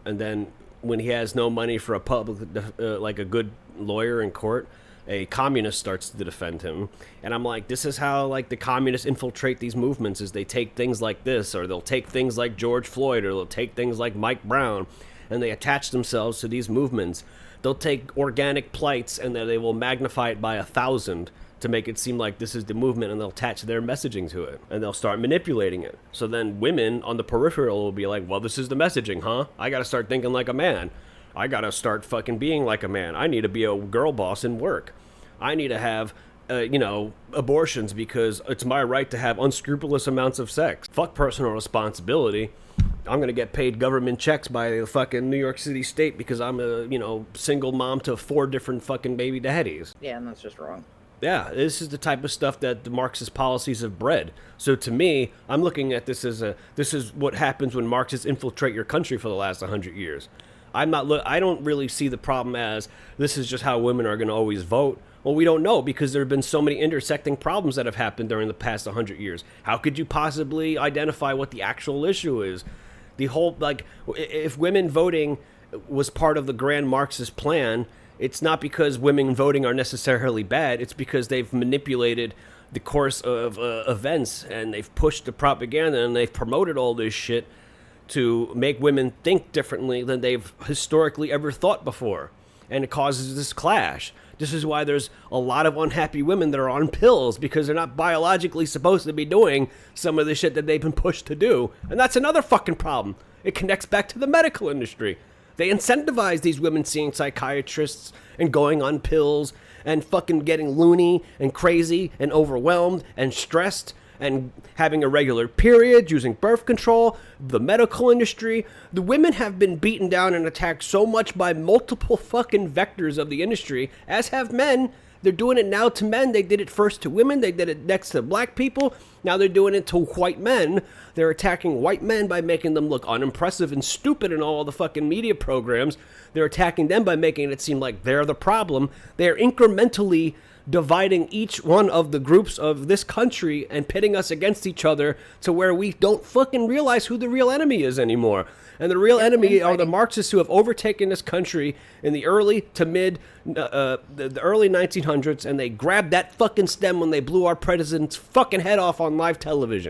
and then when he has no money for a public, like a good lawyer in court, a communist starts to defend him. And I'm like, this is how like the communists infiltrate these movements, is they take things like this, or they'll take things like George Floyd, or they'll take things like Mike Brown, and they attach themselves to these movements. They'll take organic plights and then they will magnify it by 1,000 to make it seem like this is the movement, and they'll attach their messaging to it, and they'll start manipulating it. So then women on the peripheral will be like, well, this is the messaging, huh? I gotta start thinking like a man. I gotta start fucking being like a man. I need to be a girl boss in work. I need to have, abortions because it's my right to have unscrupulous amounts of sex. Fuck personal responsibility. I'm gonna get paid government checks by the fucking New York City state because I'm a, single mom to 4 different fucking baby daddies. Yeah, and that's just wrong. Yeah, this is the type of stuff that the Marxist policies have bred. So to me, I'm looking at this as this is what happens when Marxists infiltrate your country for the last 100 years. I don't really see the problem as this is just how women are going to always vote. Well, we don't know because there have been so many intersecting problems that have happened during the past 100 years. How could you possibly identify what the actual issue is? The whole, if women voting was part of the grand Marxist plan, it's not because women voting are necessarily bad. It's because they've manipulated the course of events, and they've pushed the propaganda, and they've promoted all this shit to make women think differently than they've historically ever thought before. And it causes this clash. This is why there's a lot of unhappy women that are on pills, because they're not biologically supposed to be doing some of the shit that they've been pushed to do. And that's another fucking problem. It connects back to the medical industry. They incentivize these women seeing psychiatrists and going on pills and fucking getting loony and crazy and overwhelmed and stressed and having a regular period, using birth control. The medical industry, the women have been beaten down and attacked so much by multiple fucking vectors of the industry, as have men. They're doing it now to men. They did it first to women. They did it next to black people. Now they're doing it to white men. They're attacking white men by making them look unimpressive and stupid in all the fucking media programs. They're attacking them by making it seem like they're the problem. They're incrementally dividing each one of the groups of this country and pitting us against each other to where we don't fucking realize who the real enemy is anymore. And the real enemy are the Marxists who have overtaken this country in the early to mid, the early 1900s, and they grabbed that fucking stem when they blew our president's fucking head off on live television.